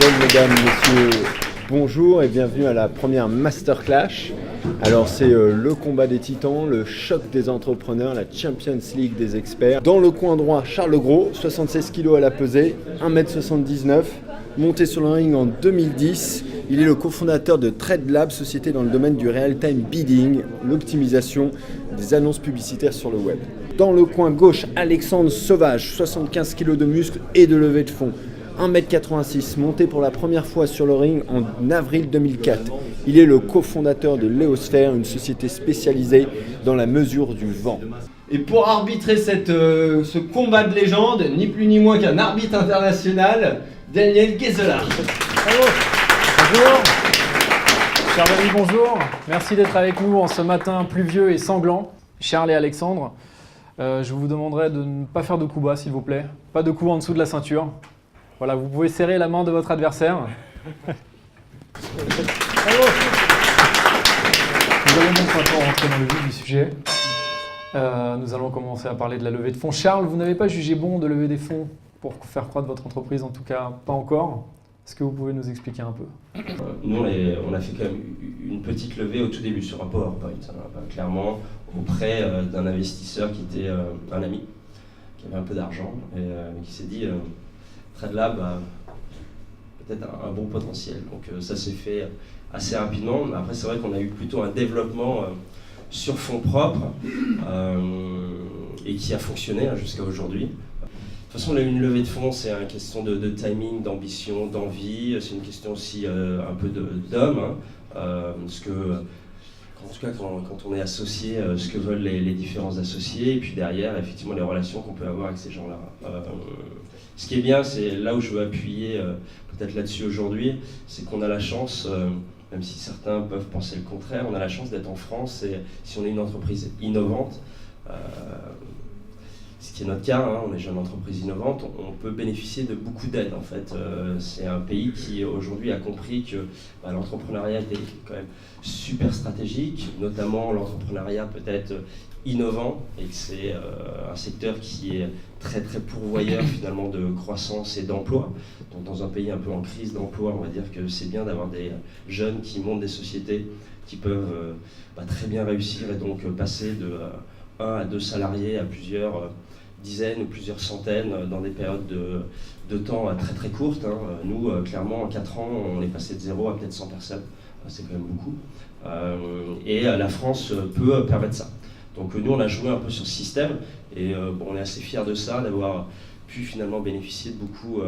Mesdames, messieurs, bonjour et bienvenue à la première Masterclass. Alors c'est le combat des titans, le choc des entrepreneurs, la Champions League des experts. Dans le coin droit, Charles Gros, 76 kg à la pesée, 1m79, monté sur le ring en 2010. Il est le cofondateur de TradeLab, société dans le domaine du real-time bidding, l'optimisation des annonces publicitaires sur le web. Dans le coin gauche, Alexandre Sauvage, 75 kg de muscles et de levée de fond. 1m86, monté pour la première fois sur le ring en avril 2004. Il est le cofondateur de Léosphère, une société spécialisée dans la mesure du vent. Et pour arbitrer ce combat de légende, ni plus ni moins qu'un arbitre international, Daniel Guézelard. Bravo. Bonjour. Chers amis, bonjour. Merci d'être avec nous en ce matin pluvieux et sanglant. Charles et Alexandre, je vous demanderai de ne pas faire de coups bas, s'il vous plaît. Pas de coups en dessous de la ceinture. Voilà, vous pouvez serrer la main de votre adversaire. Bravo. Nous allons donc maintenant rentrer dans le vif du sujet. Nous allons commencer à parler de la levée de fonds. Charles, vous n'avez pas jugé bon de lever des fonds pour faire croître votre entreprise, en tout cas pas encore. Est-ce que vous pouvez nous expliquer un peu? Nous, on a fait quand même une petite levée au tout début sur un PowerPoint, clairement, auprès d'un investisseur qui était un ami, qui avait un peu d'argent, et qui s'est dit TradeLab a peut-être un bon potentiel. Donc ça s'est fait assez rapidement. Après, c'est vrai qu'on a eu plutôt un développement sur fonds propres et qui a fonctionné jusqu'à aujourd'hui. De toute façon, une levée de fonds, c'est une question de timing, d'ambition, d'envie. C'est une question aussi un peu d'homme. Parce que, en tout cas, quand on est associé, ce que veulent les différents associés, et puis derrière, effectivement, les relations qu'on peut avoir avec ces gens-là. Ce qui est bien, c'est là où je veux appuyer peut-être là-dessus aujourd'hui, c'est qu'on a la chance, même si certains peuvent penser le contraire, on a la chance d'être en France, et si on est une entreprise innovante, ce qui est notre cas, on est jeune entreprise innovante, on peut bénéficier de beaucoup d'aides en fait. C'est un pays qui aujourd'hui a compris que l'entrepreneuriat était quand même super stratégique, notamment l'entrepreneuriat peut-être innovant, et que c'est un secteur qui est très très pourvoyeur finalement de croissance et d'emploi. Donc dans un pays un peu en crise d'emploi, on va dire que c'est bien d'avoir des jeunes qui montent des sociétés qui peuvent très bien réussir et donc passer de 1 à 2 salariés à plusieurs dizaines ou plusieurs centaines dans des périodes de temps très très courtes. Nous, clairement, en 4 ans, on est passé de 0 à peut-être 100 personnes. C'est quand même beaucoup. Et la France peut permettre ça. Donc nous, on a joué un peu sur ce système et on est assez fiers de ça, d'avoir pu finalement bénéficier de beaucoup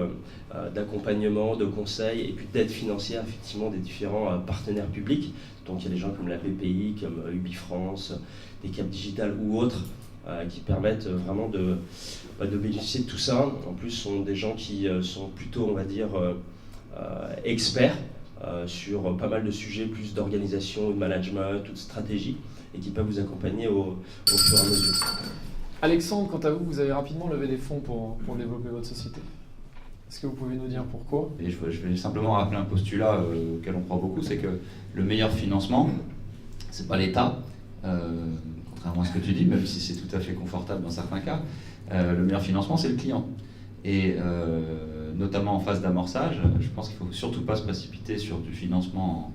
d'accompagnement, de conseils et puis d'aide financière effectivement des différents partenaires publics. Donc il y a des gens comme la BPI, comme Ubifrance, des Cap Digital ou autres qui permettent vraiment de bénéficier de tout ça. En plus, ce sont des gens qui sont plutôt, on va dire, experts sur pas mal de sujets, plus d'organisation, de management, de stratégie, et qui peuvent vous accompagner au fur et à mesure. Alexandre, quant à vous, vous avez rapidement levé des fonds pour développer votre société. Est-ce que vous pouvez nous dire pourquoi? Et je vais simplement rappeler un postulat auquel on croit beaucoup, c'est que le meilleur financement, c'est pas l'État, contrairement à ce que tu dis, même si c'est tout à fait confortable dans certains cas, le meilleur financement, c'est le client. Et notamment en phase d'amorçage, je pense qu'il ne faut surtout pas se précipiter sur du financement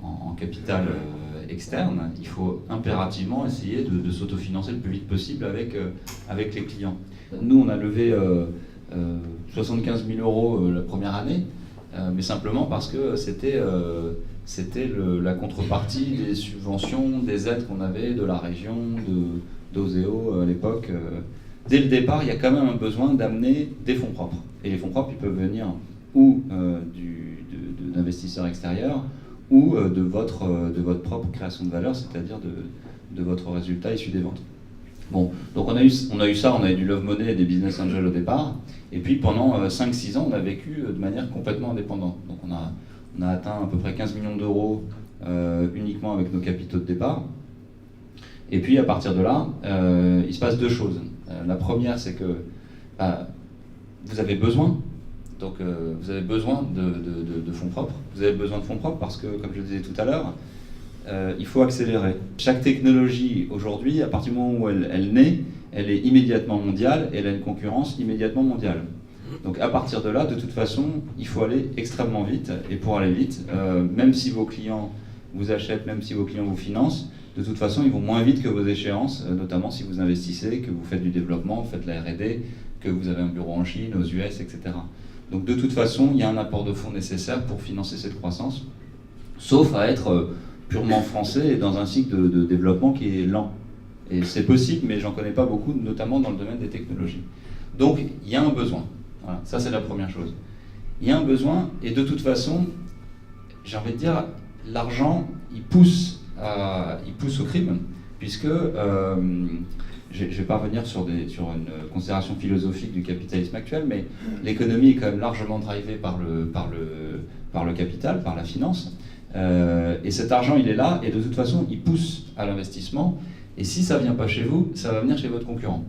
en capital externe. Il faut impérativement essayer de s'autofinancer le plus vite possible avec les clients. Nous, on a levé 75 000 € la première année, mais simplement parce que c'était la contrepartie des subventions, des aides qu'on avait de la région, d'Oseo à l'époque. Dès le départ, il y a quand même un besoin d'amener des fonds propres. Et les fonds propres, ils peuvent venir ou d'investisseurs extérieurs, ou de votre propre création de valeur, c'est-à-dire de votre résultat issu des ventes. Bon, donc on a eu ça, on a eu du love money et des business angels au départ, et puis pendant 5-6 ans, on a vécu de manière complètement indépendante. Donc on a atteint à peu près 15 millions d'euros uniquement avec nos capitaux de départ. Et puis à partir de là, il se passe 2 choses. La première, c'est que vous avez besoin. Donc vous avez besoin de fonds propres. Vous avez besoin de fonds propres parce que, comme je le disais tout à l'heure, il faut accélérer. Chaque technologie aujourd'hui, à partir du moment où elle naît, elle est immédiatement mondiale et elle a une concurrence immédiatement mondiale. Donc à partir de là, de toute façon, il faut aller extrêmement vite. Et pour aller vite, même si vos clients vous achètent, même si vos clients vous financent, de toute façon, ils vont moins vite que vos échéances, notamment si vous investissez, que vous faites du développement, vous faites la R&D, que vous avez un bureau en Chine, aux US, etc. Donc de toute façon, il y a un apport de fonds nécessaire pour financer cette croissance, sauf à être purement français et dans un cycle de développement qui est lent. Et c'est possible, mais j'en connais pas beaucoup, notamment dans le domaine des technologies. Donc il y a un besoin. Voilà, ça c'est la première chose. Il y a un besoin, et de toute façon, j'ai envie de dire, l'argent, il pousse au crime, puisque je ne vais pas revenir sur une considération philosophique du capitalisme actuel, mais l'économie est quand même largement drivée par le capital, par la finance, et cet argent il est là, et de toute façon il pousse à l'investissement, et si ça ne vient pas chez vous, ça va venir chez votre concurrent.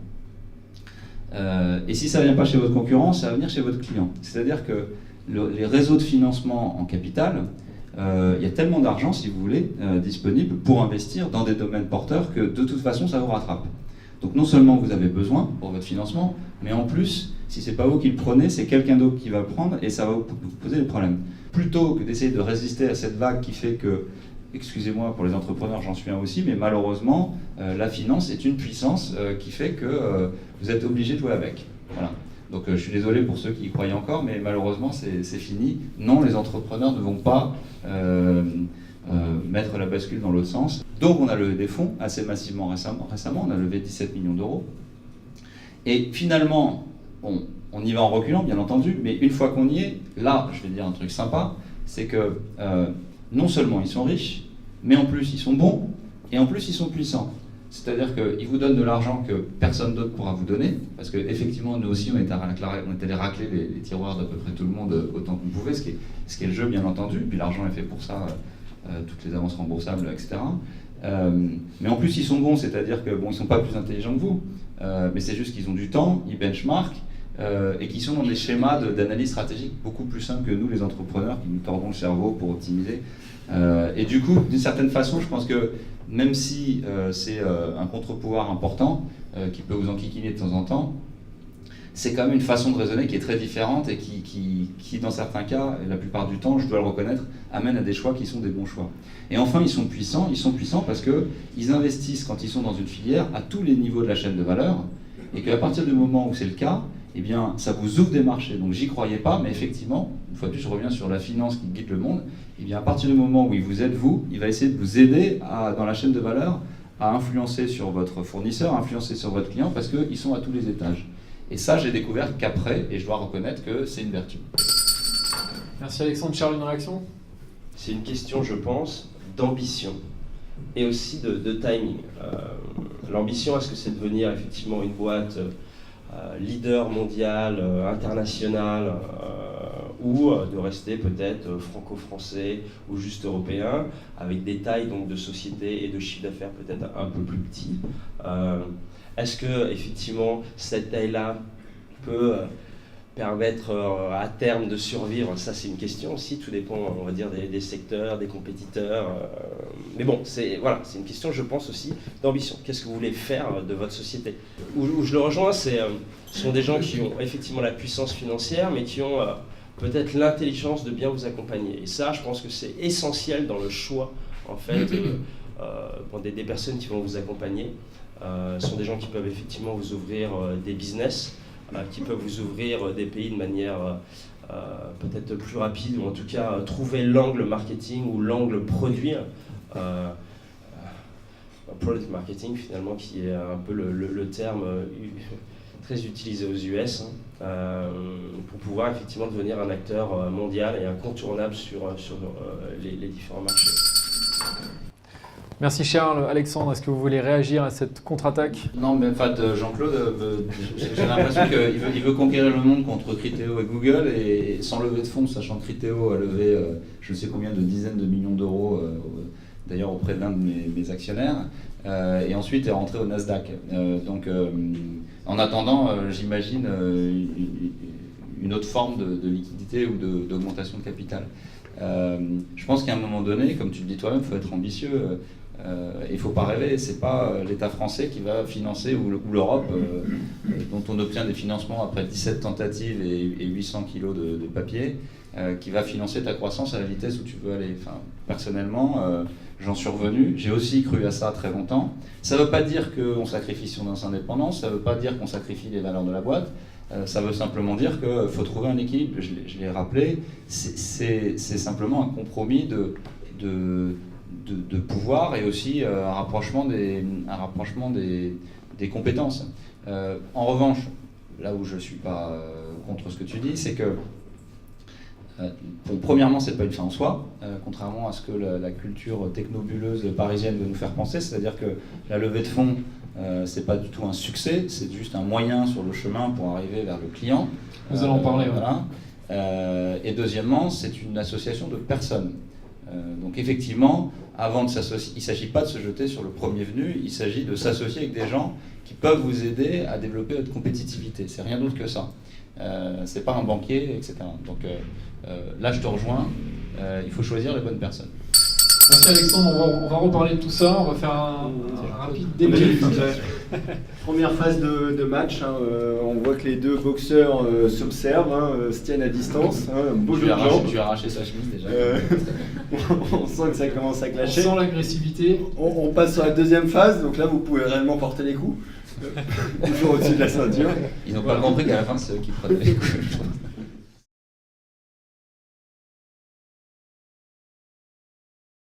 Et si ça ne vient pas chez votre concurrent, ça va venir chez votre client. C'est-à-dire que les réseaux de financement en capital, il y a tellement d'argent, si vous voulez, disponible pour investir dans des domaines porteurs que de toute façon, ça vous rattrape. Donc non seulement vous avez besoin pour votre financement, mais en plus, si ce n'est pas vous qui le prenez, c'est quelqu'un d'autre qui va le prendre et ça va vous poser des problèmes. Plutôt que d'essayer de résister à cette vague qui fait que, excusez-moi pour les entrepreneurs, j'en suis un aussi, mais malheureusement, la finance est une puissance qui fait que vous êtes obligé de jouer avec. Voilà. Donc je suis désolé pour ceux qui y croyaient encore, mais malheureusement c'est fini. Non, les entrepreneurs ne vont pas mettre la bascule dans l'autre sens. Donc on a levé des fonds assez massivement récemment, on a levé 17 millions d'euros. Et finalement, on y va en reculant, bien entendu, mais une fois qu'on y est, là, je vais dire un truc sympa, c'est que non seulement ils sont riches, mais en plus ils sont bons, et en plus ils sont puissants. C'est-à-dire qu'ils vous donnent de l'argent que personne d'autre pourra vous donner, parce qu'effectivement, nous aussi, on était allés racler les tiroirs d'à peu près tout le monde autant qu'on pouvait, ce qui est le jeu, bien entendu, puis l'argent est fait pour ça, toutes les avances remboursables, etc. Mais en plus, ils sont bons, c'est-à-dire que bon, ils ne sont pas plus intelligents que vous, mais c'est juste qu'ils ont du temps, ils benchmarkent, et qu'ils sont dans des schémas d'analyse stratégique beaucoup plus simples que nous, les entrepreneurs, qui nous tordons le cerveau pour optimiser. Et du coup, d'une certaine façon, je pense que même si c'est un contre-pouvoir important qui peut vous enquiquiner de temps en temps, c'est quand même une façon de raisonner qui est très différente et qui dans certains cas, et la plupart du temps, je dois le reconnaître, amène à des choix qui sont des bons choix. Et enfin, ils sont puissants parce qu'ils investissent quand ils sont dans une filière à tous les niveaux de la chaîne de valeur, et qu'à partir du moment où c'est le cas, eh bien, ça vous ouvre des marchés. Donc j'y croyais pas, mais effectivement, une fois de plus, je reviens sur la finance qui guide le monde. Eh bien, à partir du moment où il vous aide, il va essayer de vous aider dans la chaîne de valeur à influencer sur votre fournisseur, à influencer sur votre client, parce qu'ils sont à tous les étages. Et ça, j'ai découvert qu'après, et je dois reconnaître que c'est une vertu. Merci Alexandre. Charles, une réaction ? C'est une question, je pense, d'ambition et aussi de timing. L'ambition, est-ce que c'est de devenir effectivement une boîte leader mondial, international, ou de rester peut-être franco-français ou juste européen, avec des tailles donc, de société et de chiffre d'affaires peut-être un peu plus petits. Est-ce que effectivement cette taille-là peut permettre à terme de survivre? Ça c'est une question aussi, tout dépend on va dire des secteurs, des compétiteurs. Mais bon, c'est une question je pense aussi d'ambition. Qu'est-ce que vous voulez faire de votre société? Où je le rejoins, ce sont des gens qui ont effectivement la puissance financière, mais qui ont peut-être l'intelligence de bien vous accompagner. Et ça, je pense que c'est essentiel dans le choix en fait pour des personnes qui vont vous accompagner. Ce sont des gens qui peuvent effectivement vous ouvrir des business, qui peuvent vous ouvrir des pays de manière peut-être plus rapide, ou en tout cas trouver l'angle marketing ou l'angle produit, product marketing finalement, qui est un peu le terme très utilisé aux US, pour pouvoir effectivement devenir un acteur mondial et incontournable sur les différents marchés. Merci Charles. Alexandre, est-ce que vous voulez réagir à cette contre-attaque? Non, mais en fait, Jean-Claude, j'ai l'impression qu'il veut conquérir le monde contre Criteo et Google, et sans lever de fonds, sachant que Criteo a levé je ne sais combien de dizaines de millions d'euros, d'ailleurs auprès d'un de mes actionnaires, et ensuite est rentré au Nasdaq. Donc, en attendant, j'imagine une autre forme de liquidité ou d'augmentation de capital. Je pense qu'à un moment donné, comme tu le dis toi-même, il faut être ambitieux. Il ne faut pas rêver, c'est pas l'État français qui va financer ou l'Europe. dont on obtient des financements après 17 tentatives et 800 kilos de papier, qui va financer ta croissance à la vitesse où tu veux aller. Enfin, personnellement, j'en suis revenu. J'ai aussi cru à ça très longtemps. Ça ne veut pas dire qu'on sacrifie son indépendance, ça ne veut pas dire qu'on sacrifie les valeurs de la boîte. Ça veut simplement dire qu'il faut trouver un équilibre. Je l'ai rappelé, c'est simplement un compromis de pouvoir et aussi un rapprochement des compétences. En revanche, là où je ne suis pas contre ce que tu dis, c'est que premièrement, c'est pas une fin en soi, contrairement à ce que la culture technobuleuse parisienne veut nous faire penser, c'est-à-dire que la levée de fonds, c'est pas du tout un succès, c'est juste un moyen sur le chemin pour arriver vers le client. Nous allons en parler. Voilà. Et deuxièmement, c'est une association de personnes. Donc effectivement, avant de s'associer, il ne s'agit pas de se jeter sur le premier venu, il s'agit de s'associer avec des gens qui peuvent vous aider à développer votre compétitivité. C'est rien d'autre que ça. C'est pas un banquier, etc. Donc là, je te rejoins. Il faut choisir les bonnes personnes. Merci Alexandre, on va reparler de tout ça, on va faire un rapide débrief. Première phase de match, hein, on voit que les deux boxeurs s'observent, se tiennent à distance. Beau jeu de jambes. Tu as arraché sa chemise déjà. On sent que ça commence à On clasher. sent l'agressivité. On passe sur la deuxième phase, donc là vous pouvez réellement porter les coups. Toujours au-dessus de la ceinture. Ils n'ont pas compris qu'à la fin, c'est eux qui prenaient les coups.